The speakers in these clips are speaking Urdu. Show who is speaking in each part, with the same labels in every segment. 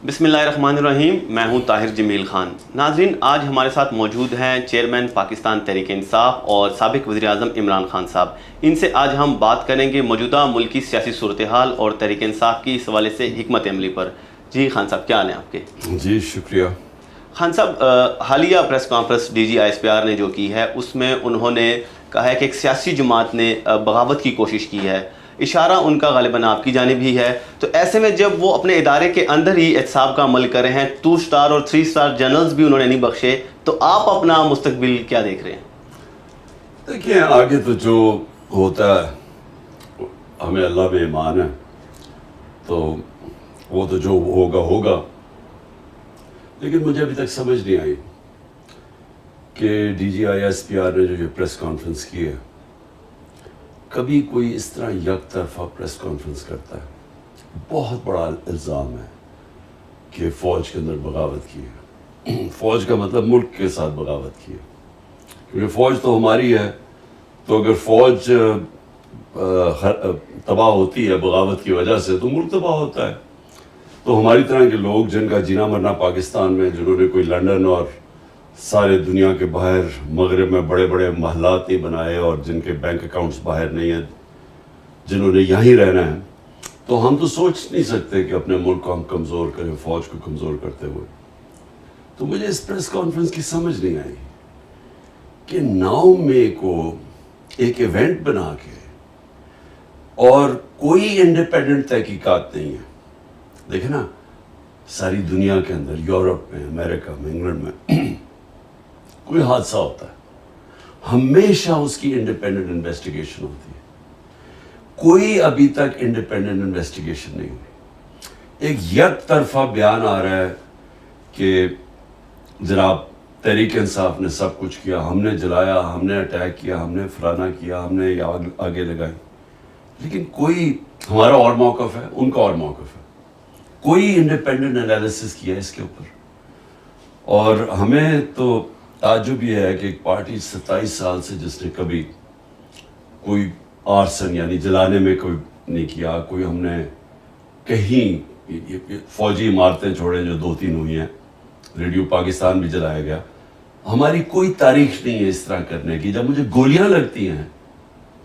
Speaker 1: بسم اللہ الرحمن الرحیم. میں ہوں طاہر جمیل خان. ناظرین، آج ہمارے ساتھ موجود ہیں چیئرمین پاکستان تحریک انصاف اور سابق وزیر اعظم عمران خان صاحب. ان سے آج ہم بات کریں گے موجودہ ملکی سیاسی صورتحال اور تحریک انصاف کی اس حوالے سے حکمت عملی پر. جی خان صاحب، کیا حال ہیں آپ کے؟
Speaker 2: جی شکریہ.
Speaker 1: خان صاحب، حالیہ press conference D G I S P R نے جو کی ہے اس میں انہوں نے کہا ہے کہ ایک سیاسی جماعت نے بغاوت کی کوشش کی ہے. اشارہ ان کا غالباً آپ کی جانب ہی ہے. تو ایسے میں جب وہ اپنے ادارے کے اندر ہی احتساب کا عمل کر رہے ہیں، 2 اسٹار اور 3 اسٹار جنرلز بھی انہوں نے نہیں بخشے، تو آپ اپنا مستقبل کیا دیکھ رہے ہیں؟
Speaker 2: دیکھیں، آگے تو جو ہوتا ہے ہمیں اللہ میں ایمان ہے، تو وہ تو جو ہوگا ہوگا. لیکن مجھے ابھی تک سمجھ نہیں آئی کہ D G I S P R نے جو یہ پریس کانفرنس کی ہے، کبھی کوئی اس طرح یک طرفہ پریس کانفرنس کرتا ہے. بہت بڑا الزام ہے کہ فوج کے اندر بغاوت کی ہے. فوج کا مطلب ملک کے ساتھ بغاوت کی ہے، کیونکہ فوج تو ہماری ہے. تو اگر فوج تباہ ہوتی ہے بغاوت کی وجہ سے تو ملک تباہ ہوتا ہے. تو ہماری طرح کے لوگ جن کا جینا مرنا پاکستان میں، جنہوں نے کوئی لنڈن اور سارے دنیا کے باہر مغرب میں بڑے بڑے محلات نہیں بنائے اور جن کے بینک اکاؤنٹس باہر نہیں ہیں، جنہوں نے یہیں رہنا ہے، تو ہم تو سوچ نہیں سکتے کہ اپنے ملک کو ہم کمزور کریں فوج کو کمزور کرتے ہوئے. تو مجھے اس پریس کانفرنس کی سمجھ نہیں آئی کہ 9 مئی کو ایک ایونٹ بنا کے اور کوئی انڈیپینڈنٹ تحقیقات نہیں ہے. دیکھیں نا، ساری دنیا کے اندر، یورپ میں، امریکہ میں، انگلینڈ میں کوئی حادثہ ہوتا ہے، ہمیشہ اس کی انڈیپینڈنٹ انویسٹیگیشن ہوتی ہے. کوئی ابھی تک انڈیپینڈنٹ انویسٹیگیشن نہیں ہوئی. ایک یک طرفہ بیان آ رہا ہے کہ جناب تحریک انصاف نے سب کچھ کیا، ہم نے جلایا، ہم نے اٹیک کیا، ہم نے فلانا کیا، ہم نے یہ آگے لگائی. لیکن کوئی، ہمارا اور موقف ہے، ان کا اور موقف ہے. کوئی انڈیپینڈنٹ انالیسس کیا اس کے اوپر. اور ہمیں تو تعجب یہ ہے کہ ایک پارٹی 27 سال سے جس نے کبھی کوئی آرسن یعنی جلانے میں کوئی نہیں کیا، کوئی ہم نے کہیں فوجی عمارتیں چھوڑیں جو 2-3 ہوئی ہیں، ریڈیو پاکستان بھی جلایا گیا، ہماری کوئی تاریخ نہیں ہے اس طرح کرنے کی. جب مجھے گولیاں لگتی ہیں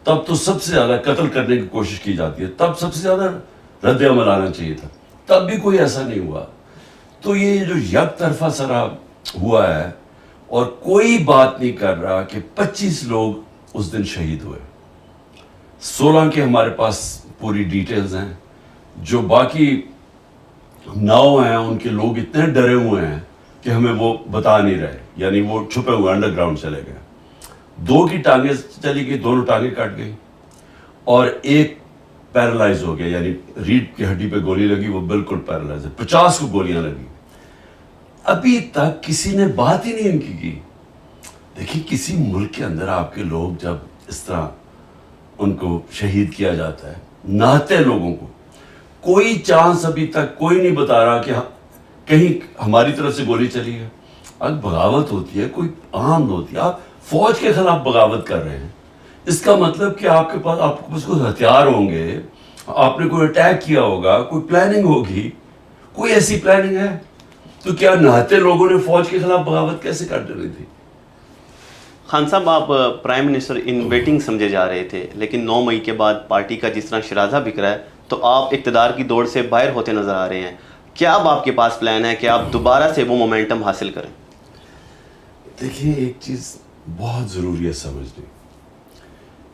Speaker 2: تب تو سب سے زیادہ قتل کرنے کی کوشش کی جاتی ہے، تب سب سے زیادہ رد عمل آنا چاہیے تھا، تب بھی کوئی ایسا نہیں ہوا. تو یہ جو یک طرفہ سرا ہوا ہے اور کوئی بات نہیں کر رہا کہ 25 لوگ اس دن شہید ہوئے. 16 کے ہمارے پاس پوری ڈیٹیلز ہیں. جو باقی 9 ہیں ان کے لوگ اتنے ڈرے ہوئے ہیں کہ ہمیں وہ بتا نہیں رہے، یعنی وہ چھپے ہوئے انڈر گراؤنڈ چلے گئے. 2 کی ٹانگیں چلی گئی، دونوں ٹانگیں کٹ گئی، اور ایک پیرالائز ہو گیا، یعنی ریڑھ کی ہڈی پہ گولی لگی، وہ بالکل پیرالائز ہے. 50 کو گولیاں لگی. ابھی تک کسی نے بات ہی نہیں ان کی. دیکھیں، کسی ملک کے اندر آپ کے لوگ جب اس طرح ان کو شہید کیا جاتا ہے، نہتے لوگوں کو، کوئی چانس ابھی تک کوئی نہیں بتا رہا کہ کہیں ہماری طرف سے گولی چلی ہے. اگر بغاوت ہوتی ہے، کوئی عام ہوتی ہے، آپ فوج کے خلاف بغاوت کر رہے ہیں، اس کا مطلب کہ آپ کے پاس کوئی ہتھیار ہوں گے، آپ نے کوئی اٹیک کیا ہوگا، کوئی پلاننگ ہوگی. کوئی ایسی پلاننگ ہے؟ تو کیا نہتے لوگوں نے فوج کے خلاف بغاوت کیسے کر ڈالی تھی؟
Speaker 1: خان صاحب، آپ پرائم منسٹر ان ویٹنگ سمجھے جا رہے تھے، لیکن 9 مئی کے بعد پارٹی کا جس طرح شرازہ بکھ رہا ہے تو آپ اقتدار کی دوڑ سے باہر ہوتے نظر آ رہے ہیں. کیا اب آپ کے پاس پلان ہے کہ آپ دوبارہ سے وہ مومنٹم حاصل کریں؟
Speaker 2: دیکھیں، ایک چیز بہت ضروری ہے سمجھنے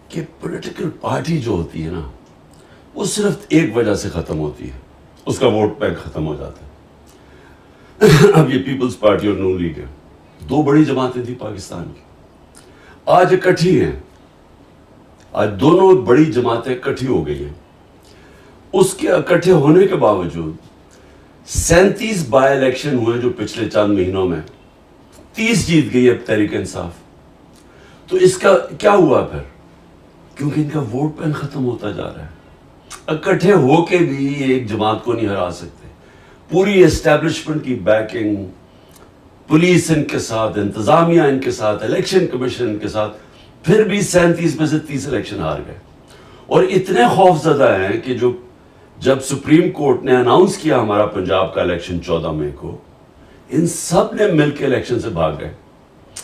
Speaker 2: کہ پولیٹیکل پارٹی جو ہوتی ہے نا، وہ صرف ایک وجہ سے ختم ہوتی ہے، اس کا ووٹ بینک ختم ہو جاتا ہے. اب یہ پیپلز پارٹی اور نون لیگ ہے، 2 بڑی جماعتیں تھیں پاکستان کی، آج اکٹھی ہیں. آج دونوں بڑی جماعتیں اکٹھی ہو گئی ہیں. اس کے اکٹھے ہونے کے باوجود 37 بائی الیکشن ہوئے جو پچھلے چند مہینوں میں، 30 جیت گئی ہے تحریک انصاف. تو اس کا کیا ہوا پھر؟ کیونکہ ان کا ووٹ بینک ختم ہوتا جا رہا ہے. اکٹھے ہو کے بھی ایک جماعت کو نہیں ہرا سکتے. پوری اسٹیبلشمنٹ کی بیکنگ، پولیس ان کے ساتھ، انتظامیہ ان کے ساتھ، الیکشن کمیشن ان کے ساتھ، پھر بھی 37 میں سے 30 الیکشن ہار گئے. اور اتنے خوف زدہ ہیں کہ جب سپریم کورٹ نے اناؤنس کیا ہمارا پنجاب کا الیکشن 14 مئی کو، ان سب نے مل کے الیکشن سے بھاگ گئے.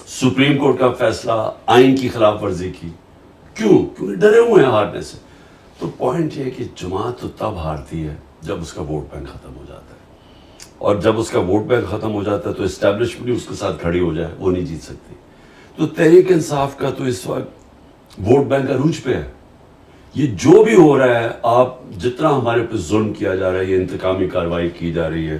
Speaker 2: سپریم کورٹ کا فیصلہ، آئین کی خلاف ورزی کی. کیوں؟ کیونکہ ڈرے ہوئے ہیں ہارنے سے. تو پوائنٹ یہ ہے کہ جماعت تو تب ہارتی ہے جب اس کا ووٹ بینک ختم ہو جاتا ہے، اور جب اس کا ووٹ بینک ختم ہو جاتا ہے تو اسٹیبلشمنٹ بھی اس کے ساتھ کھڑی ہو جائے، وہ نہیں جیت سکتی. تو تحریک انصاف کا تو اس وقت ووٹ بینک عروج پہ ہے. یہ جو بھی ہو رہا ہے، آپ جتنا ہمارے پہ ظلم کیا جا رہا ہے، یہ انتقامی کارروائی کی جا رہی ہے،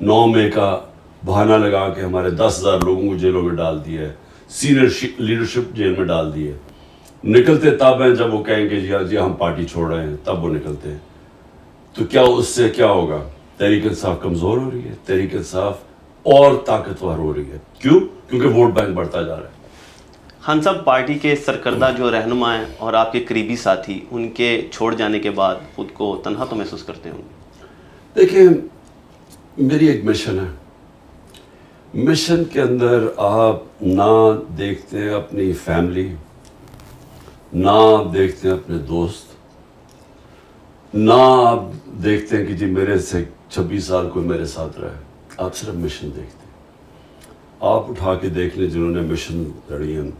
Speaker 2: 9 مئی کا بہانہ لگا کے ہمارے 10,000 لوگوں کو جیلوں میں ڈال دیا ہے، سینئر لیڈرشپ جیل میں ڈال دی ہے. نکلتے تب ہیں جب وہ کہیں گے جی ہم پارٹی چھوڑ رہے ہیں، تب وہ نکلتے ہیں. تو کیا اس سے کیا ہوگا؟ تحریک انصاف کمزور ہو رہی ہے، تحریک انصاف اور طاقتور ہو رہی ہے. کیوں؟ کیونکہ ووٹ بینک بڑھتا جا رہا ہے.
Speaker 1: خان صاحب، پارٹی کے سرکردہ جو رہنما ہیں اور آپ کے قریبی ساتھی، ان کے چھوڑ جانے کے بعد خود کو تنہا تو محسوس کرتے ہوں گے؟
Speaker 2: دیکھیں، میری ایک مشن ہے. مشن کے اندر آپ نہ دیکھتے ہیں اپنی فیملی، نہ آپ دیکھتے ہیں اپنے دوست، نہ آپ دیکھتے ہیں کہ جی میرے سے 26 سال کوئی میرے ساتھ رہے. آپ صرف مشن دیکھتے ہیں. آپ اٹھا کے دیکھ لیں جنہوں نے مشن لڑی ہیں،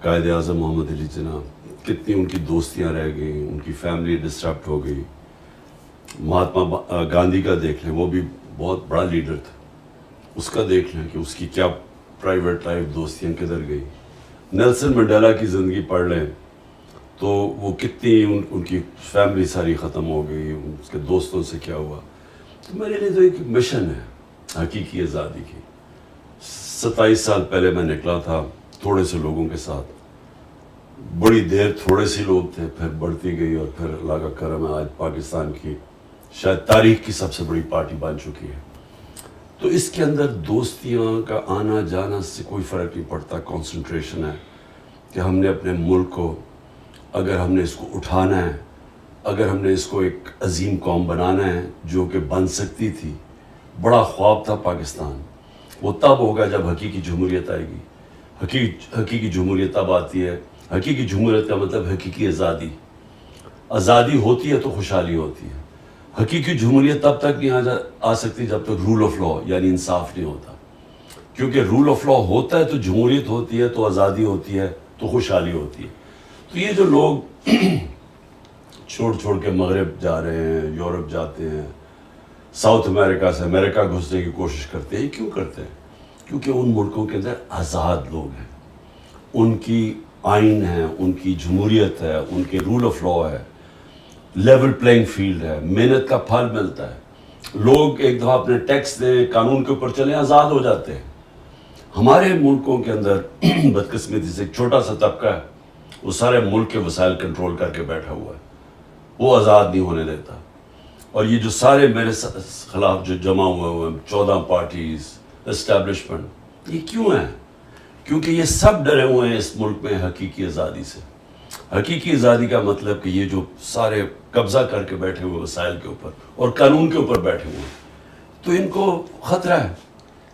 Speaker 2: قائد اعظم محمد علی جناح، کتنی ان کی دوستیاں رہ گئیں، ان کی فیملی ڈسٹربٹ ہو گئی. مہاتما گاندھی کا دیکھ لیں، وہ بھی بہت بڑا لیڈر تھا. اس کا دیکھ لیں کہ اس کی کیا پرائیویٹ لائف، دوستیاں کدھر گئی. نیلسن منڈیلا کی زندگی پڑھ لیں تو وہ کتنی ان کی فیملی ساری ختم ہو گئی، اس کے دوستوں سے کیا ہوا. تو میرے لیے تو ایک مشن ہے حقیقی آزادی کی. 27 سال پہلے میں نکلا تھا تھوڑے سے لوگوں کے ساتھ، بڑی دیر تھوڑے سے لوگ تھے، پھر بڑھتی گئی، اور پھر اللہ کا کرم ہے آج پاکستان کی شاید تاریخ کی سب سے بڑی پارٹی بن چکی ہے. تو اس کے اندر دوستیاں کا آنا جانا سے کوئی فرق نہیں پڑتا. کنسنٹریشن ہے کہ ہم نے اپنے ملک کو، اگر ہم نے اس کو اٹھانا ہے، اگر ہم نے اس کو ایک عظیم قوم بنانا ہے جو کہ بن سکتی تھی. بڑا خواب تھا پاکستان، وہ تب ہوگا جب حقیقی جمہوریت آئے گی. حقیقی جمہوریت تب آتی ہے. حقیقی جمہوریت کا مطلب حقیقی آزادی. آزادی ہوتی ہے تو خوشحالی ہوتی ہے. حقیقی جمہوریت تب تک نہیں آ سکتی جب تک رول آف لا یعنی انصاف نہیں ہوتا. کیونکہ رول آف لا ہوتا ہے تو جمہوریت ہوتی ہے، تو آزادی ہوتی ہے، تو خوشحالی ہوتی ہے. تو یہ جو لوگ چھوڑ کے مغرب جا رہے ہیں، یورپ جاتے ہیں، ساؤتھ امریکہ سے امریکہ گھسنے کی کوشش کرتے ہیں، یہ کیوں کرتے ہیں؟ کیونکہ ان ملکوں کے اندر آزاد لوگ ہیں، ان کی آئین ہے، ان کی جمہوریت ہے، ان کے رول آف لا ہے، لیول پلینگ فیلڈ ہے، محنت کا پھل ملتا ہے. لوگ ایک دفعہ اپنے ٹیکس دیں، قانون کے اوپر چلیں، آزاد ہو جاتے ہیں. ہمارے ملکوں کے اندر بدقسمتی سے ایک چھوٹا سا طبقہ ہے، وہ سارے ملک کے وسائل کنٹرول کر کے بیٹھا ہوا ہے، وہ آزاد نہیں ہونے دیتا. اور یہ جو سارے میرے خلاف جو جمع ہوئے ہیں 14 پارٹیز، اسٹیبلشمنٹ، یہ کیوں ہیں؟ کیونکہ یہ سب ڈرے ہوئے ہیں اس ملک میں حقیقی آزادی سے. حقیقی آزادی کا مطلب کہ یہ جو سارے قبضہ کر کے بیٹھے ہوئے وسائل کے اوپر اور قانون کے اوپر بیٹھے ہوئے ہیں، تو ان کو خطرہ ہے.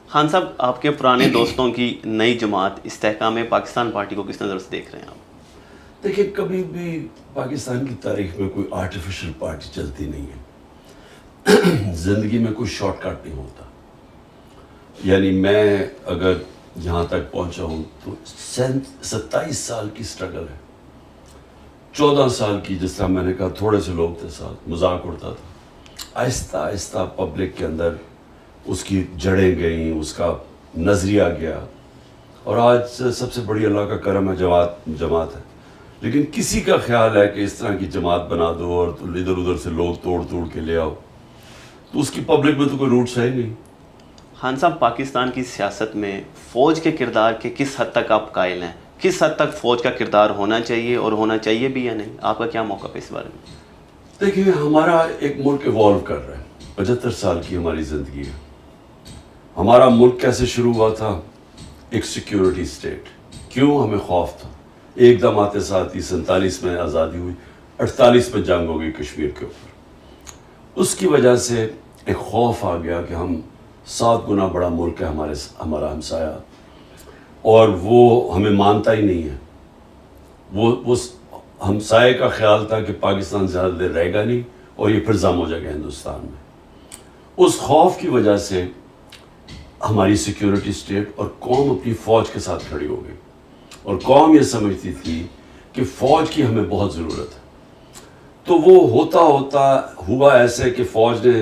Speaker 1: خان صاحب، آپ کے پرانے دوستوں کی نئی جماعت استحکام پاکستان پارٹی کو کس نظر سے دیکھ رہے ہیں آپ؟
Speaker 2: دیکھیں، کبھی بھی پاکستان کی تاریخ میں کوئی آرٹیفیشل پارٹی چلتی نہیں ہے. زندگی میں کوئی شارٹ کٹ نہیں ہوتا. یعنی میں اگر یہاں تک پہنچا ہوں تو 27 سال کی سٹرگل ہے. 14 سال کی، جس طرح میں نے کہا تھوڑے سے لوگ تھے ساتھ، مذاق اڑتا تھا. آہستہ آہستہ پبلک کے اندر اس کی جڑیں گئیں، اس کا نظریہ گیا، اور آج سب سے بڑی اللہ کا کرم ہے جماعت ہے. لیکن کسی کا خیال ہے کہ اس طرح کی جماعت بنا دو اور ادھر ادھر سے لوگ توڑ کے لے آؤ، تو اس کی پبلک میں تو کوئی روٹس ہے ہی نہیں.
Speaker 1: خان صاحب، پاکستان کی سیاست میں فوج کے کردار کے کس حد تک آپ قائل ہیں؟ کس حد تک فوج کا کردار ہونا چاہیے اور ہونا چاہیے بھی یا نہیں؟ آپ کا کیا موقف ہے اس بارے میں؟
Speaker 2: دیکھیے، ہمارا ایک ملک ایوالو کر رہا ہے. 75 سال کی ہماری زندگی ہے. ہمارا ملک کیسے شروع ہوا تھا؟ ایک سیکیورٹی سٹیٹ. کیوں؟ ہمیں خوف تھا. ایک دم آتے ساتھ ہی 47 میں آزادی ہوئی، 48 میں جنگ ہو گئی کشمیر کے اوپر. اس کی وجہ سے ایک خوف آ گیا کہ ہم 7 گنا بڑا ملک ہے ہمارا ہمسایہ، اور وہ ہمیں مانتا ہی نہیں ہے. وہ ہمسائے کا خیال تھا کہ پاکستان زیادہ دیر رہے گا نہیں، اور یہ پھر ضم ہو جائے گا ہندوستان میں. اس خوف کی وجہ سے ہماری سیکیورٹی اسٹیٹ اور قوم اپنی فوج کے ساتھ کھڑی ہو گئی, اور قوم یہ سمجھتی تھی کہ فوج کی ہمیں بہت ضرورت ہے. تو وہ ہوتا ہوتا ہوا ایسے کہ فوج نے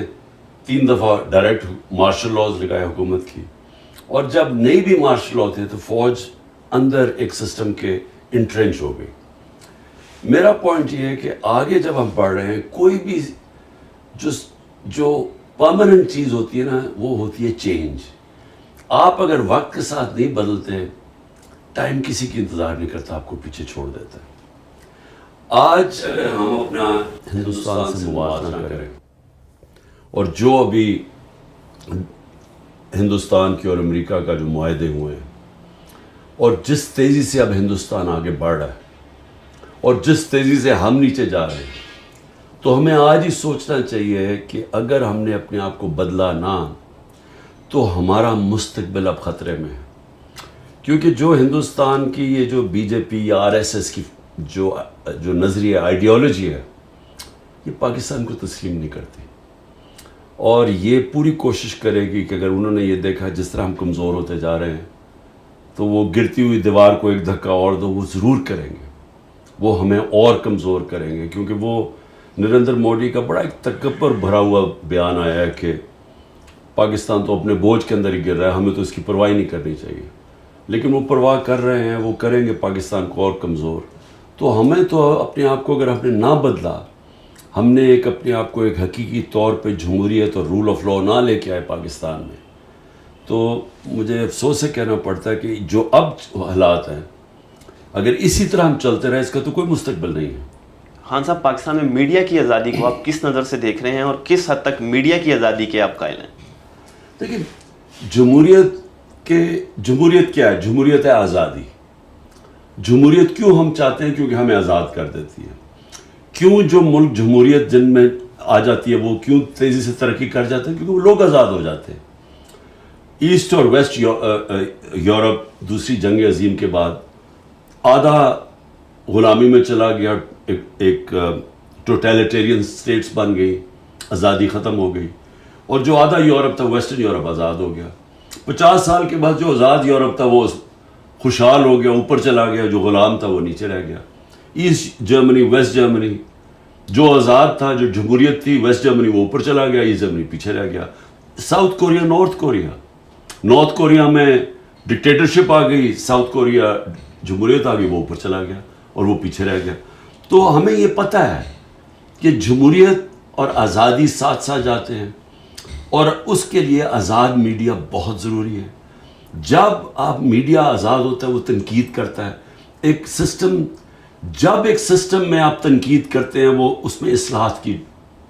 Speaker 2: 3 دفعہ ڈائریکٹ مارشل لاز لگائے حکومت کی, اور جب نہیں بھی مارشل لا تھے تو فوج اندر ایک سسٹم کے انٹرنچ ہو گئی. میرا پوائنٹ یہ ہے کہ آگے جب ہم پڑھ رہے ہیں, کوئی بھی جو پرماننٹ چیز ہوتی ہے نا, وہ ہوتی ہے چینج. آپ اگر وقت کے ساتھ نہیں بدلتے, ٹائم کسی کی انتظار نہیں کرتا, آپ کو پیچھے چھوڑ دیتا ہے. آج اگر ہم اپنا ہندوستان سے موازنہ کریں, اور جو ابھی ہندوستان کے اور امریکہ کا جو معاہدے ہوئے ہیں, اور جس تیزی سے اب ہندوستان آگے بڑھ رہا ہے, اور جس تیزی سے ہم نیچے جا رہے ہیں, تو ہمیں آج ہی سوچنا چاہیے کہ اگر ہم نے اپنے آپ کو بدلا نہ, تو ہمارا مستقبل اب خطرے میں ہے. کیونکہ جو ہندوستان کی یہ جو بی جے پی یا آر ایس ایس کی جو نظریہ آئیڈیالوجی ہے, یہ پاکستان کو تسلیم نہیں کرتی, اور یہ پوری کوشش کرے گی کہ اگر انہوں نے یہ دیکھا جس طرح ہم کمزور ہوتے جا رہے ہیں, تو وہ گرتی ہوئی دیوار کو ایک دھکا اور دو, وہ ضرور کریں گے, وہ ہمیں اور کمزور کریں گے. کیونکہ وہ نریندر مودی کا بڑا ایک تکبر بھرا ہوا بیان آیا ہے کہ پاکستان تو اپنے بوجھ کے اندر ہی گر رہا ہے, ہمیں تو اس کی پرواہ نہیں کرنی چاہیے. لیکن وہ پرواہ کر رہے ہیں, وہ کریں گے پاکستان کو اور کمزور. تو ہمیں تو اپنے آپ کو اگر ہم نے نہ بدلا, ہم نے اپنے آپ کو ایک حقیقی طور پہ جمہوریت اور رول آف لا نہ لے کے آئے پاکستان میں, تو مجھے افسوس سے کہنا پڑتا ہے کہ جو اب حالات ہیں, اگر اسی طرح ہم چلتے رہے, اس کا تو کوئی مستقبل نہیں ہے.
Speaker 1: خان صاحب, پاکستان میں میڈیا کی آزادی کو آپ کس نظر سے دیکھ رہے ہیں, اور کس حد تک میڈیا کی آزادی کے آپ قائل ہیں؟
Speaker 2: دیکھیں, جمہوریت کیا ہے؟ جمہوریت ہے آزادی. جمہوریت کیوں ہم چاہتے ہیں؟ کیونکہ ہمیں آزاد کر دیتی ہے. کیوں جو ملک جمہوریت جن میں آ جاتی ہے وہ کیوں تیزی سے ترقی کر جاتے ہیں؟ کیونکہ وہ لوگ آزاد ہو جاتے ہیں. ایسٹ اور ویسٹ یورپ دوسری جنگ عظیم کے بعد آدھا غلامی میں چلا گیا, ایک ٹوٹیلیٹیرین سٹیٹس بن گئی, آزادی ختم ہو گئی, اور جو آدھا یورپ تھا, ویسٹرن یورپ, آزاد ہو گیا. 50 سال کے بعد جو آزاد یورپ تھا وہ خوشحال ہو گیا, اوپر چلا گیا, جو غلام تھا وہ نیچے رہ گیا. ایسٹ جرمنی, ویسٹ جرمنی, جو آزاد تھا, جو جمہوریت تھی, ویسٹ جرمنی وہ اوپر چلا گیا, ایسٹ جرمنی پیچھے رہ گیا. ساؤتھ کوریا, نارتھ کوریا میں ڈکٹیٹرشپ آ گئی, ساؤتھ کوریا جمہوریت آ گئی, وہ اوپر چلا گیا اور وہ پیچھے رہ گیا. تو ہمیں یہ پتہ ہے کہ جمہوریت اور آزادی ساتھ ساتھ جاتے ہیں, اور اس کے لیے آزاد میڈیا بہت ضروری ہے. جب آپ میڈیا آزاد ہوتا ہے, وہ تنقید کرتا ہے. ایک سسٹم, جب ایک سسٹم میں آپ تنقید کرتے ہیں, وہ اس میں اصلاحات کی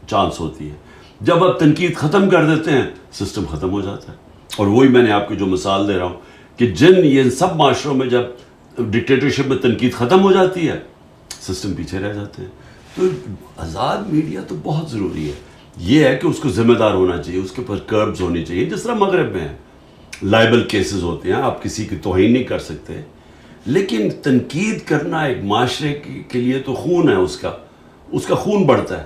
Speaker 2: چانس ہوتی ہے. جب آپ تنقید ختم کر دیتے ہیں, سسٹم ختم ہو جاتا ہے. اور وہی میں نے آپ کو جو مثال دے رہا ہوں کہ یہ سب معاشروں میں جب ڈکٹیٹرشپ میں تنقید ختم ہو جاتی ہے, سسٹم پیچھے رہ جاتے ہیں. تو آزاد میڈیا تو بہت ضروری ہے. یہ ہے کہ اس کو ذمہ دار ہونا چاہیے, اس کے اوپر کربز ہونی چاہیے. جس طرح مغرب میں لائبل کیسز ہوتے ہیں, آپ کسی کی توہین نہیں کر سکتے, لیکن تنقید کرنا ایک معاشرے کے لیے تو خون ہے, اس کا خون بڑھتا ہے.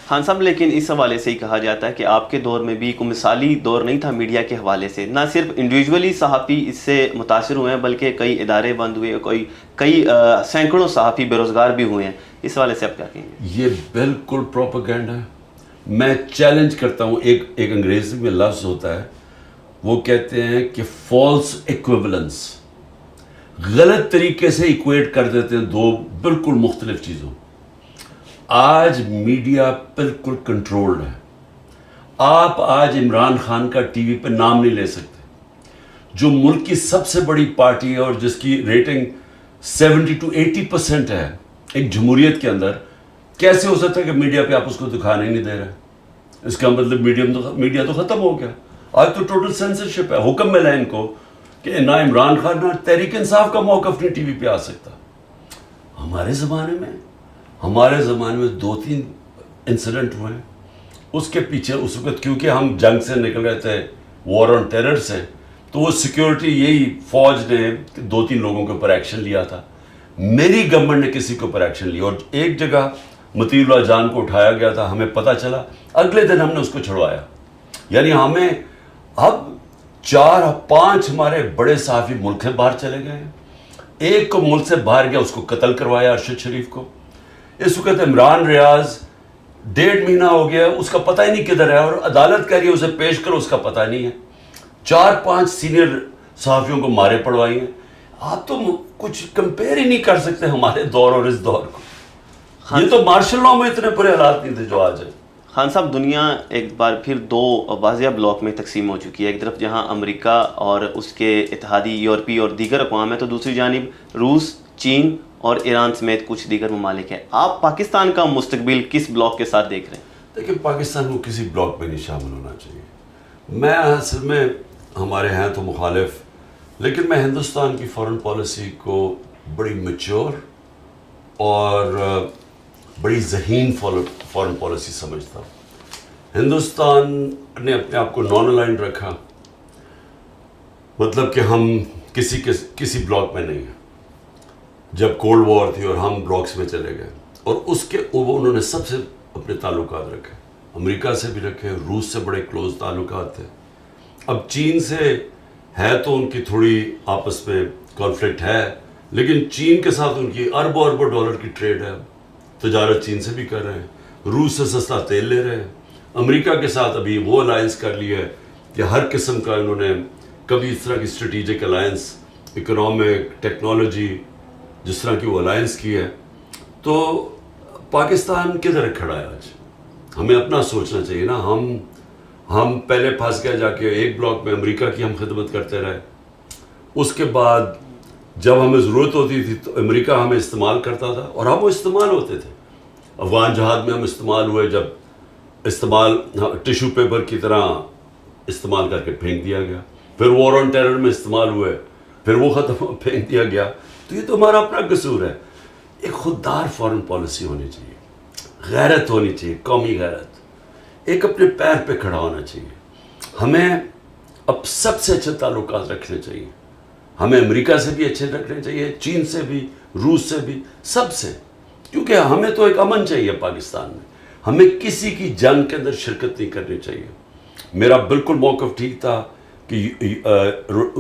Speaker 1: خان صاحب, لیکن اس حوالے سے ہی کہا جاتا ہے کہ آپ کے دور میں بھی کوئی مثالی دور نہیں تھا میڈیا کے حوالے سے. نہ صرف انڈیویجولی صحافی اس سے متاثر ہوئے ہیں, بلکہ کئی ادارے بند ہوئے, کئی سینکڑوں صحافی بے روزگار بھی ہوئے ہیں. اس حوالے سے آپ کیا کہیں گے؟
Speaker 2: یہ بالکل پروپیگنڈا ہے. میں چیلنج کرتا ہوں, ایک انگریزی میں لفظ ہوتا ہے, وہ کہتے ہیں کہ فالس ایکویولنس. غلط طریقے سے ایکویٹ کر دیتے ہیں دو بالکل مختلف چیزوں. آج میڈیا بالکل کنٹرولڈ ہے. آپ آج عمران خان کا ٹی وی پہ نام نہیں لے سکتے, جو ملک کی سب سے بڑی پارٹی ہے اور جس کی ریٹنگ 70 to 80% ہے ایک جمہوریت کے اندر. کیسے ہو سکتا ہے کہ میڈیا پہ آپ اس کو دکھانے نہیں دے رہے؟ اس کا مطلب میڈیا تو ختم ہو گیا. آج تو ٹوٹل سینسرشپ ہے. حکم ملا ان کو کہ نہ عمران خان نہ تحریک انصاف کا موقف نہیں ٹی وی پہ آ سکتا. ہمارے زمانے میں 2-3 انسیڈنٹ ہوئے ہیں. اس کے پیچھے اس وقت کیونکہ ہم جنگ سے نکل رہے تھے, وار آن ٹیرر سے, تو وہ سیکیورٹی یہی فوج نے 2-3 لوگوں کے اوپر ایکشن لیا تھا. میری گورنمنٹ نے کسی کے اوپر ایکشن لیا, اور ایک جگہ مطیع جان کو اٹھایا گیا تھا، ہمیں پتہ چلا، اگلے دن ہم نے اس کو چھڑوایا. یعنی ہمیں اب 4-5 ہمارے بڑے صحافی ملک سے باہر چلے گئے ہیں. ایک کو ملک سے باہر گیا، اس کو قتل کروایا، ارشد شریف کو. اس وقت عمران ریاض 1.5 مہینہ ہو گیا، اس کا پتہ ہی نہیں کدھر ہے، اور عدالت کہہ رہی ہے اسے پیش کرو، اس کا پتہ نہیں ہے. 4-5 سینئر صحافیوں کو مارے پڑوائی ہیں. آپ تو کچھ کمپیئر ہی نہیں کر سکتے ہمارے دور اور اس دور کو. یہ تو مارشل لاء میں اتنے برے حالات نہیں تھے جو آج ہے.
Speaker 1: خان صاحب، دنیا ایک بار پھر 2 واضح بلاک میں تقسیم ہو چکی ہے. ایک طرف جہاں امریکہ اور اس کے اتحادی یورپی اور دیگر اقوام ہیں، تو دوسری جانب روس، چین اور ایران سمیت کچھ دیگر ممالک ہیں. آپ پاکستان کا مستقبل کس بلاک کے ساتھ دیکھ رہے ہیں؟
Speaker 2: دیکھیں، پاکستان کو کسی بلاک میں نہیں شامل ہونا چاہیے. میں اصل میں ہمارے ہیں تو مخالف، لیکن میں ہندوستان کی فارن پالیسی کو بڑی میچور اور بڑی ذہین فارن پالیسی سمجھتا ہوں. ہندوستان نے اپنے آپ کو نان الائنڈ رکھا، مطلب کہ ہم کسی بلاک میں نہیں ہیں. جب کولڈ وار تھی اور ہم بلاکس میں چلے گئے، اور اس کے انہوں نے سب سے اپنے تعلقات رکھے، امریکہ سے بھی رکھے، روس سے بڑے کلوز تعلقات تھے. اب چین سے ہے تو ان کی تھوڑی آپس میں کانفلکٹ ہے، لیکن چین کے ساتھ ان کی اربوں ڈالر کی ٹریڈ ہے. تجارت چین سے بھی کر رہے ہیں، روس سے سستا تیل لے رہے ہیں. امریکہ کے ساتھ ابھی وہ الائنس کر لی ہے کہ ہر قسم کا انہوں نے کبھی اس طرح کی اسٹریٹجک الائنس، اکنامک، ٹیکنالوجی، جس طرح کی وہ الائنس کی ہے. تو پاکستان کدھر کھڑا ہے آج؟ ہمیں اپنا سوچنا چاہیے نا. ہم پہلے پھنس گئے جا کے ایک بلاک میں، امریکہ کی ہم خدمت کرتے رہے. اس کے بعد جب ہمیں ضرورت ہوتی تھی تو امریکہ ہمیں استعمال کرتا تھا، اور ہم وہ استعمال ہوتے تھے. افغان جہاد میں ہم استعمال ہوئے، جب استعمال ٹیشو پیپر کی طرح استعمال کر کے پھینک دیا گیا. پھر وار آن ٹیرر میں استعمال ہوئے، پھر وہ ختم پھینک دیا گیا. تو یہ تو ہمارا اپنا قصور ہے. ایک خوددار فارن پالیسی ہونی چاہیے، غیرت ہونی چاہیے، قومی غیرت، ایک اپنے پیر پہ کھڑا ہونا چاہیے. ہمیں اب سب سے اچھے تعلقات رکھنے چاہیے. ہمیں امریکہ سے بھی اچھے رکھنے چاہیے، چین سے بھی، روس سے بھی، سب سے. کیونکہ ہمیں تو ایک امن چاہیے پاکستان میں. ہمیں کسی کی جنگ کے اندر شرکت نہیں کرنی چاہیے. میرا بالکل موقف ٹھیک تھا کہ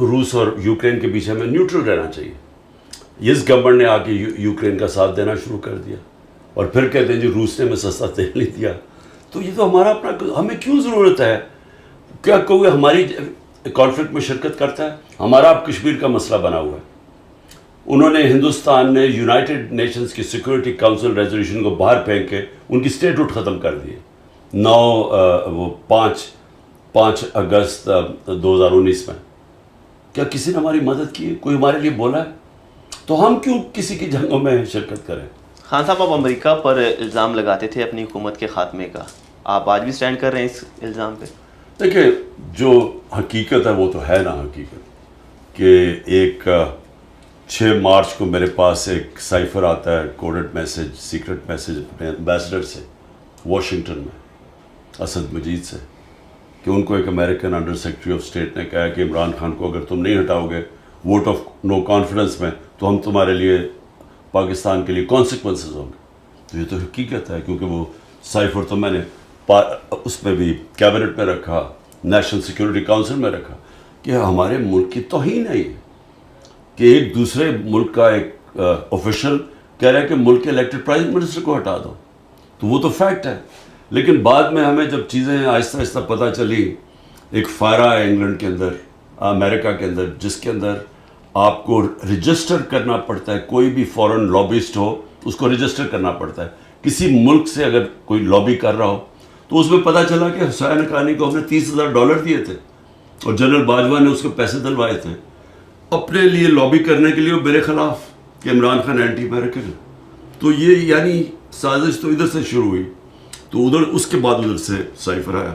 Speaker 2: روس اور یوکرین کے بیچ ہمیں نیوٹرل رہنا چاہیے. اس گورنمنٹ نے آ کے یوکرین کا ساتھ دینا شروع کر دیا، اور پھر کہتے ہیں جی روس نے ہمیں سستا تیل نہیں دیا. تو یہ تو ہمارا اپنا، ہمیں کیوں ضرورت ہے؟ کیا کوئی ہماری کانفلکٹ میں شرکت کرتا ہے؟ ہمارا اب کشمیر کا مسئلہ بنا ہوا ہے. انہوں نے، ہندوستان نے یونائٹڈ نیشنز کی سیکورٹی کاؤنسل ریزولوشن کو باہر پھینک کے ان کی اسٹیٹہوڈ ختم کر دیے. 5 اگست 2019 میں. کیا کسی نے ہماری مدد کی ہے؟ کوئی ہمارے لیے بولا ہے؟ تو ہم کیوں کسی کی جنگوں میں شرکت کریں؟
Speaker 1: خان صاحب، آپ امریکہ پر الزام لگاتے تھے اپنی حکومت کے خاتمے کا. آپ آج بھی سٹینڈ کر رہے ہیں اس الزام پہ؟
Speaker 2: دیکھیں، جو حقیقت ہے وہ تو ہے نا حقیقت، کہ ایک 6 مارچ کو میرے پاس ایک سائفر آتا ہے، کوڈڈ میسج، سیکرٹ میسج اپنے ایمبیسڈر سے واشنگٹن میں، اسد مجید سے، کہ ان کو ایک American under secretary of state نے کہا کہ عمران خان کو اگر تم نہیں ہٹاؤ گے ووٹ آف نو کانفیڈنس میں، تو ہم تمہارے لیے، پاکستان کے لیے کانسیکوینسز ہوں گے. تو یہ تو حقیقت ہے، کیونکہ وہ سائفر تو میں نے اس میں بھی کیبنٹ میں رکھا، نیشنل سیکورٹی کاؤنسل میں رکھا، کہ ہمارے ملک کی توہین ہے یہ، کہ ایک دوسرے ملک کا ایک آفیشل کہہ رہا ہے کہ ملک کے الیکٹڈ پرائم منسٹر کو ہٹا دو. تو وہ تو فیکٹ ہے. لیکن بعد میں ہمیں جب چیزیں آہستہ آہستہ پتہ چلی، ایک فائرہ ہے انگلینڈ کے اندر، امریکہ کے اندر، جس کے اندر آپ کو رجسٹر کرنا پڑتا ہے. کوئی بھی فورن لابسٹ ہو اس کو رجسٹر کرنا پڑتا ہے. کسی ملک سے اگر کوئی لابی کر رہا ہو تو اس میں پتہ چلا کہ حسین حقانی کو ہم نے $30,000 دیے تھے، اور جنرل باجوہ نے اس کو پیسے دلوائے تھے اپنے لیے لابی کرنے کے لیے میرے خلاف، کہ عمران خان اینٹی امریکن. تو یہ یعنی سازش تو ادھر سے شروع ہوئی، تو ادھر اس کے بعد ادھر سے سائفر آیا.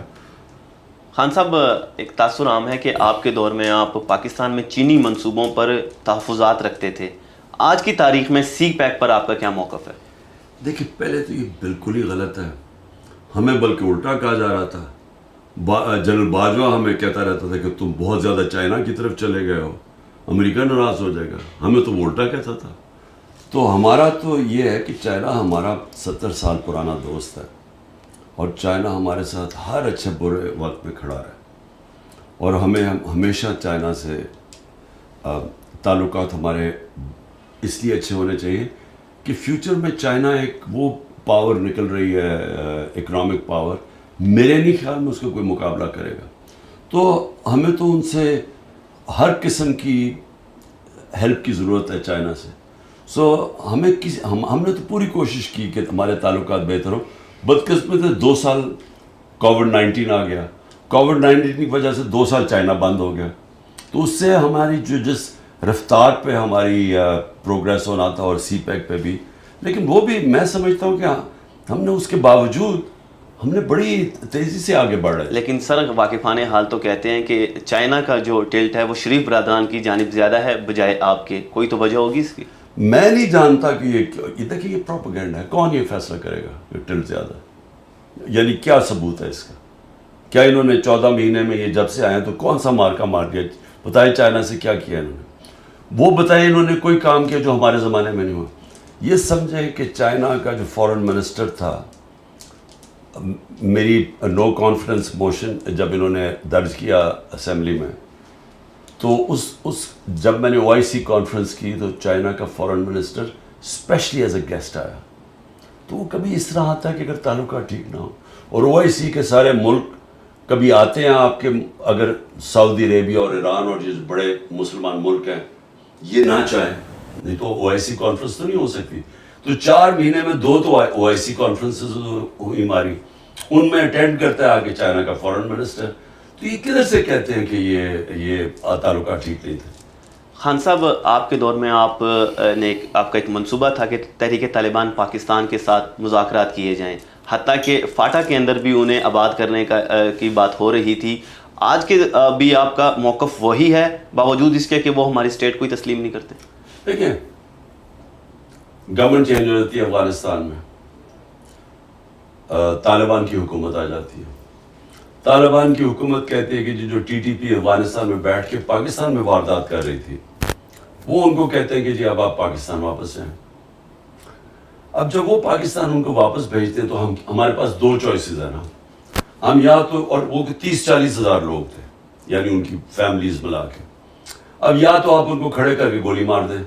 Speaker 1: خان صاحب، ایک تاثر عام ہے کہ آپ کے دور میں آپ پاکستان میں چینی منصوبوں پر تحفظات رکھتے تھے. آج کی تاریخ میں سی پیک پر آپ کا کیا موقف ہے؟
Speaker 2: دیکھیں، پہلے تو یہ بالکل ہی غلط ہے. ہمیں بلکہ الٹا کہا جا رہا تھا. جنرل باجوہ ہمیں کہتا رہتا تھا کہ تم بہت زیادہ چائنا کی طرف چلے گئے ہو، امریکہ ناراض ہو جائے گا. ہمیں تو وہ الٹا کہتا تھا. تو ہمارا تو یہ ہے کہ چائنا ہمارا 70 سال پرانا دوست ہے، اور چائنا ہمارے ساتھ ہر اچھے برے وقت میں کھڑا رہا، اور ہمیں ہمیشہ چائنا سے تعلقات ہمارے اس لیے اچھے ہونے چاہیے کہ فیوچر میں چائنا ایک وہ پاور نکل رہی ہے، اکنامک پاور، میرے نہیں خیال میں اس کا کوئی مقابلہ کرے گا. تو ہمیں تو ان سے ہر قسم کی ہیلپ کی ضرورت ہے چائنا سے. سو ہمیں ہم نے تو پوری کوشش کی کہ ہمارے تعلقات بہتر ہوں. بدقسمت ہے 2 سال کووڈ-19 آ گیا، کووڈ-19 کی وجہ سے 2 سال چائنا بند ہو گیا. تو اس سے ہماری جس رفتار پہ ہماری پروگریس ہونا تھا، اور سی پیک پہ بھی، لیکن وہ بھی میں سمجھتا ہوں کہ ہم نے اس کے باوجود ہم نے بڑی تیزی سے آگے بڑھ رہے.
Speaker 1: لیکن سر واقفان حال تو کہتے ہیں کہ چائنا کا جو ٹلٹ ہے وہ شریف برادران کی جانب زیادہ ہے بجائے آپ کے. کوئی تو وجہ ہوگی اس کی؟
Speaker 2: میں نہیں جانتا کہ یہ دیکھیے یہ پروپیگنڈا ہے. کون یہ فیصلہ کرے گا کہ ٹلٹ زیادہ ہے؟ یعنی کیا ثبوت ہے اس کا؟ کیا انہوں نے 14 مہینے میں یہ جب سے آئے ہیں تو کون سا مارکا مار دیا؟ بتائیں چائنا سے کیا کیا انہوں نے؟ وہ بتائیں انہوں نے کوئی کام کیا جو ہمارے زمانے میں نہیں ہوا. یہ سمجھیں کہ چائنا کا جو فورن منسٹر تھا، میری نو کانفیڈنس موشن جب انہوں نے درج کیا اسمبلی میں، تو اس جب میں نے OIC کانفرنس کی تو چائنا کا foreign minister specially as a guest آیا. تو وہ کبھی اس طرح آتا ہے کہ اگر تعلقات ٹھیک نہ ہو، اور OIC کے سارے ملک کبھی آتے ہیں آپ کے، اگر سعودی عربیہ اور ایران اور جس بڑے مسلمان ملک ہیں یہ نہ چاہیں، نہیں تو OIC کانفرنس تو نہیں ہو سکتی. تو 4 مہینے میں 2 تو OIC کانفرنسز ہوئی ہماری، ان میں اٹینڈ کرتا ہے آگے چائنا کا فورن منسٹر. تو یہ کدھر سے کہتے ہیں کہ یہ تعلقات ٹھیک نہیں تھے؟
Speaker 1: خان صاحب، آپ کے دور میں آپ کا ایک منصوبہ تھا کہ تحریک طالبان پاکستان کے ساتھ مذاکرات کیے جائیں، حتیٰ کہ فاٹا کے اندر بھی انہیں آباد کرنے کی بات ہو رہی تھی. آج کے بھی آپ کا موقف وہی ہے باوجود اس کے کہ وہ ہماری اسٹیٹ کو ہی تسلیم نہیں کرتے؟
Speaker 2: دیکھیں، گورنمنٹ چینج ہو جاتی ہے افغانستان میں، طالبان کی حکومت آ جاتی ہے. طالبان کی حکومت کہتی ہے کہ جو TTP افغانستان میں بیٹھ کے پاکستان میں واردات کر رہی تھی، وہ ان کو کہتے ہیں کہ جی اب آپ پاکستان واپس جائیں. اب جب وہ پاکستان ان کو واپس بھیجتے ہیں تو ہمارے پاس 2 چوائسز ہیں نا. ہم یا تو، اور وہ 30-40 ہزار لوگ تھے، یعنی ان کی فیملیز ملا کے، اب یا تو آپ ان کو کھڑے کر کے گولی مار دیں،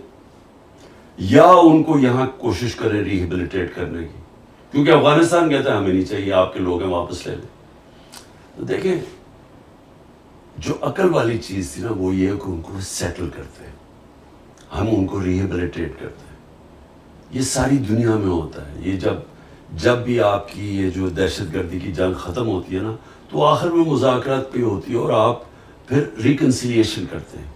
Speaker 2: یا ان کو یہاں کوشش کریں ریہیبلیٹیٹ کرنے کی، کیونکہ افغانستان کہتا ہے ہمیں نہیں چاہیے، آپ کے لوگ ہیں واپس لے لیں. تو دیکھیں، جو عقل والی چیز تھی نا وہ یہ ہے کہ ان کو سیٹل کرتے ہیں، ہم ان کو ریہیبلیٹیٹ کرتے ہیں. یہ ساری دنیا میں ہوتا ہے. یہ جب بھی آپ کی یہ جو دہشت گردی کی جنگ ختم ہوتی ہے نا تو آخر میں مذاکرات پہ ہوتی ہے اور آپ پھر ریکنسیلیشن کرتے ہیں.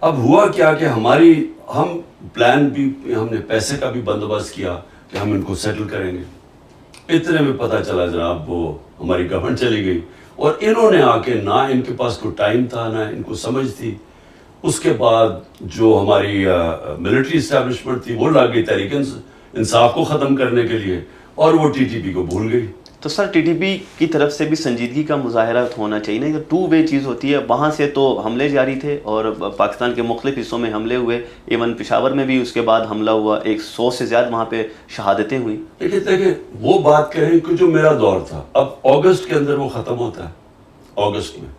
Speaker 2: اب ہوا کیا کہ ہم پلان بھی، ہم نے پیسے کا بھی بندوبست کیا کہ ہم ان کو سیٹل کریں گے. اتنے میں پتہ چلا جناب وہ ہماری گورنمنٹ چلی گئی، اور انہوں نے آ کے نہ ان کے پاس کوئی ٹائم تھا نہ ان کو سمجھ تھی. اس کے بعد جو ہماری ملٹری اسٹیبلشمنٹ تھی وہ لگ گئی تحریک انصاف کو ختم کرنے کے لیے، اور وہ TTP کو بھول گئی.
Speaker 1: تو سر TTP کی طرف سے بھی سنجیدگی کا مظاہرہ ہونا چاہیے نا. 2 وے چیز ہوتی ہے. وہاں سے تو حملے جاری تھے اور پاکستان کے مختلف حصوں میں حملے ہوئے، ایون پشاور میں بھی اس کے بعد حملہ ہوا، 100 سے زیادہ وہاں پہ شہادتیں ہوئیں.
Speaker 2: دیکھیں وہ بات کریں کہ جو میرا دور تھا، اب اگست کے اندر وہ ختم ہوتا ہے. اگست میں،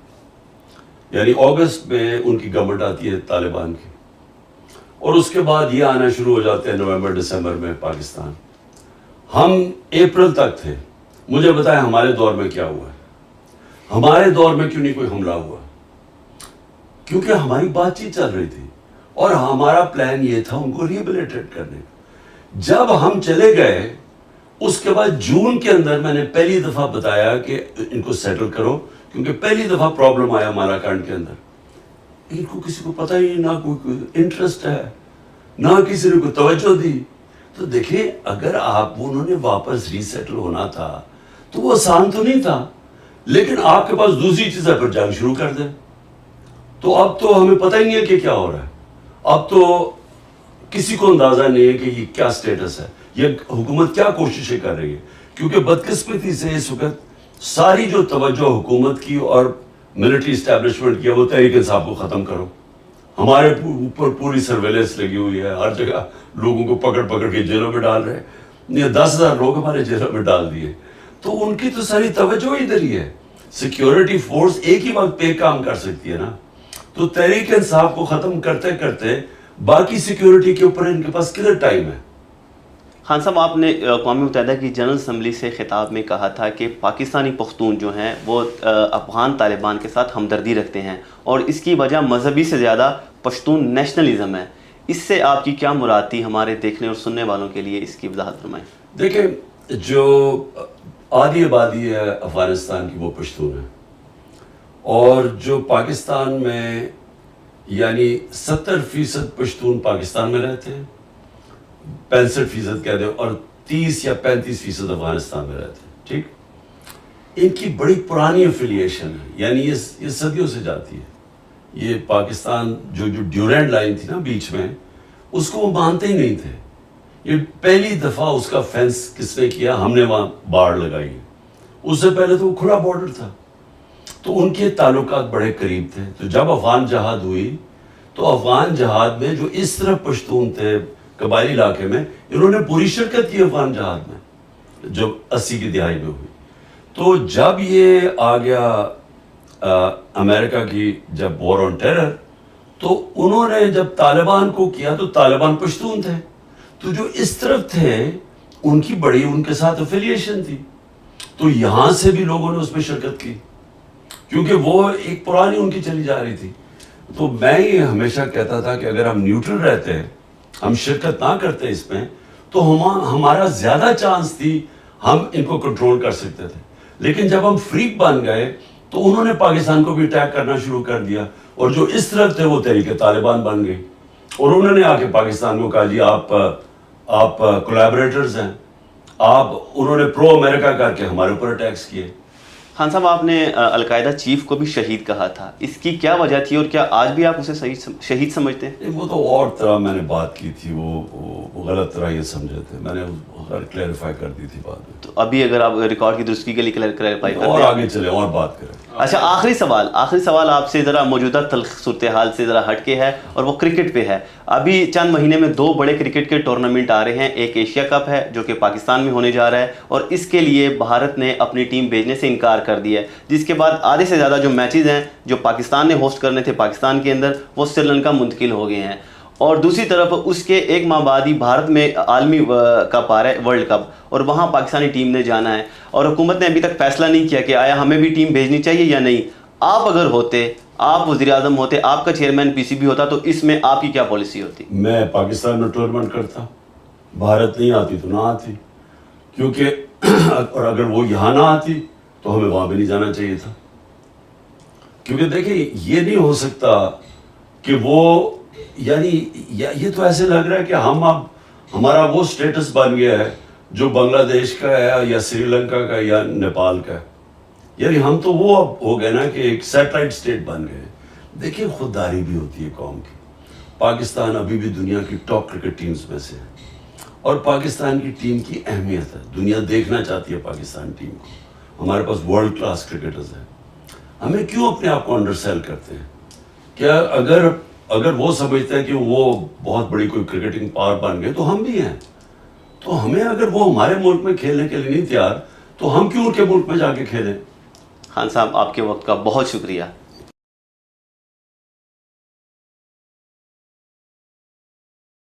Speaker 2: یعنی اگست میں ان کی گورنمنٹ آتی ہے طالبان کی، اور اس کے بعد یہ آنا شروع ہو جاتے ہیں نومبر دسمبر میں پاکستان. ہم اپریل تک تھے. مجھے بتائیں ہمارے دور میں کیا ہوا ہے؟ ہمارے دور میں کیوں نہیں کوئی حملہ ہوا؟ کیونکہ ہماری بات چیت چل رہی تھی اور ہمارا پلان یہ تھا ان کو ریہیبلیٹیٹ کرنے کا. جب ہم چلے گئے اس کے بعد جون کے اندر میں نے پہلی دفعہ بتایا کہ ان کو سیٹل کرو، کیونکہ پہلی دفعہ پرابلم آیا ہمارا کانڈ کے اندر. ان کو کسی کو پتہ ہی نہ کوئی انٹرسٹ ہے، نہ کسی نے کوئی توجہ دی. تو دیکھیں، اگر انہوں نے واپس ری سیٹل ہونا تھا تو وہ آسان تو نہیں تھا، لیکن آپ کے پاس دوسری چیز ہے، پھر جنگ شروع کر دیں. تو اب تو ہمیں پتہ ہی نہیں ہے کہ کیا ہو رہا ہے. اب تو کسی کو اندازہ نہیں ہے کہ یہ کیا سٹیٹس ہے، یہ حکومت کیا کوششیں کر رہی ہے. کیونکہ بدقسمتی سے اس وقت ساری جو توجہ حکومت کی اور ملٹری اسٹیبلشمنٹ کی ہے وہ تحریک انصاف کو ختم کرو. ہمارے اوپر پوری سرویلنس لگی ہوئی ہے، ہر جگہ لوگوں کو پکڑ پکڑ کے جیلوں میں ڈال رہے ہیں، 10,000 لوگ ہمارے جیلوں میں ڈال دیے. تو ان کی تو ساری توجہ ادھر ہی ہے. سیکیورٹی فورس ایک ہی وقت پہ کام کر سکتی ہے نا. تو تحریک انصاف کو ختم کرتے کرتے باقی سیکیورٹی کے اوپر ان کے پاس کدھر ٹائم ہے.
Speaker 1: خان صاحب، آپ نے اقوام متحدہ کی جنرل اسمبلی سے خطاب میں کہا تھا کہ پاکستانی پختون جو ہیں وہ افغان طالبان کے ساتھ ہمدردی رکھتے ہیں اور اس کی وجہ مذہبی سے زیادہ پشتون نیشنلزم ہے. اس سے آپ کی کیا مراد تھی؟ ہمارے دیکھنے اور سننے والوں کے لیے اس کی وضاحت فرمائیں.
Speaker 2: دیکھیں، جو آدھی آبادی ہے افغانستان کی وہ پشتون ہے، اور جو پاکستان میں یعنی 70% پشتون پاکستان میں رہتے ہیں، 65% کہہ دیں، اور 30 یا 35% افغانستان میں رہتے ہیں. ٹھیک، ان کی بڑی پرانی افیلیشن ہے، یعنی یہ صدیوں سے جاتی ہے. یہ پاکستان جو ڈیورینڈ لائن تھی نا بیچ میں، اس کو وہ مانتے ہی نہیں تھے. یہ پہلی دفعہ اس کا فینس کس نے کیا؟ ہم نے وہاں باڑ لگائی. اس سے پہلے تو وہ کھلا بارڈر تھا. تو ان کے تعلقات بڑے قریب تھے. تو جب افغان جہاد ہوئی تو افغان جہاد میں جو اس طرح پشتون تھے قبائلی علاقے میں، انہوں نے پوری شرکت کی افغان جہاد میں جو 80 کی دہائی میں ہوئی. تو جب یہ آ گیا امریکہ کی جب وار آن ٹیرر، تو انہوں نے جب طالبان کو کیا تو طالبان پشتون تھے. تو جو اس طرف تھے ان کی بڑی ان کے ساتھ افیلیشن تھی. تو یہاں سے بھی لوگوں نے اس میں شرکت کی کیونکہ وہ ایک پرانی ان کی چلی جا رہی تھی. تو میں یہ ہمیشہ کہتا تھا کہ اگر ہم نیوٹرل رہتے ہیں، ہم شرکت نہ کرتے اس میں، تو ہمارا زیادہ چانس تھی ہم ان کو کنٹرول کر سکتے تھے. لیکن جب ہم فریق بن گئے تو انہوں نے پاکستان کو بھی اٹیک کرنا شروع کر دیا، اور جو اس طرف تھے وہ تحریک طالبان بن گئی، اور انہوں نے آ کے پاکستان کو کہا جی آپ کولیبریٹرز ہیں. انہوں نے پرو امریکہ کر کے ہمارے اوپر اٹیکس کیے.
Speaker 1: خان صاحب، آپ نے القاعدہ چیف کو بھی شہید کہا تھا. اس کی کیا وجہ تھی اور کیا آج بھی آپ اسے شہید سمجھتے ہیں؟
Speaker 2: وہ تو اور طرح میں نے بات کی تھی، وہ غلط طرح یہ سمجھے تھے. میں نے کلیریفائی کر دی تھی بعد میں.
Speaker 1: تو ابھی اگر آپ ریکارڈ کی درستگی کے لیے کلیریفائی کرتے ہیں
Speaker 2: اور آگے چلے اور بات کریں.
Speaker 1: اچھا، آخری سوال آپ سے ذرا موجودہ تلخ صورتحال سے ذرا ہٹ کے ہے اور وہ کرکٹ پہ ہے. ابھی چند مہینے میں 2 بڑے کرکٹ کے ٹورنامنٹ آ رہے ہیں. ایک ایشیا کپ ہے جو کہ پاکستان میں ہونے جا رہا ہے، اور اس کے لیے بھارت نے اپنی ٹیم بھیجنے سے انکار کر دیا ہے، جس کے بعد آدھے سے زیادہ جو میچز ہیں جو پاکستان نے ہوسٹ کرنے تھے پاکستان کے اندر، وہ سری لنکا منتقل ہو گئے ہیں. اور دوسری طرف اس کے ایک ماہ بعد ہی بھارت میں عالمی کپ آ رہا ہے، ورلڈ کپ، اور وہاں پاکستانی ٹیم نے جانا ہے. اور حکومت نے ابھی تک فیصلہ نہیں کیا کہ آیا ہمیں بھی ٹیم بھیجنی چاہیے یا نہیں. آپ اگر ہوتے، آپ وزیر اعظم ہوتے، آپ کا چیئرمین پی سی بی ہوتا، تو اس میں آپ کی کیا پالیسی ہوتی؟
Speaker 2: میں پاکستان میں ٹورنامنٹ کرتا. بھارت نہیں آتی تو نہ آتی، کیونکہ اور اگر وہ یہاں نہ آتی تو ہمیں وہاں بھی نہیں جانا چاہیے تھا. کیونکہ دیکھیں، یہ نہیں ہو سکتا کہ وہ یعنی یہ تو ایسے لگ رہا ہے کہ ہم اب ہمارا وہ سٹیٹس بن گیا ہے جو بنگلہ دیش کا ہے یا سری لنکا کا یا نیپال کا ہے. یعنی ہم تو وہ اب ہو گئے نا کہ ایک سیٹلائٹ اسٹیٹ بن گئے. دیکھیں، خودداری بھی ہوتی ہے قوم کی. پاکستان ابھی بھی دنیا کی ٹاپ کرکٹ ٹیمز میں سے ہے، اور پاکستان کی ٹیم کی اہمیت ہے. دنیا دیکھنا چاہتی ہے پاکستان ٹیم کو. ہمارے پاس ورلڈ کلاس کرکٹرز ہیں. ہمیں کیوں اپنے آپ کو انڈر سیل کرتے ہیں؟ کیا اگر وہ سمجھتے ہیں کہ وہ بہت بڑی کوئی کرکٹنگ پاور بن گئے تو ہم بھی ہیں. تو ہمیں اگر وہ ہمارے ملک میں کھیلنے کے لیے نہیں تیار تو ہم کیوں ان کے ملک میں جا کے کھیلیں؟
Speaker 1: خان صاحب، آپ کے وقت کا بہت شکریہ.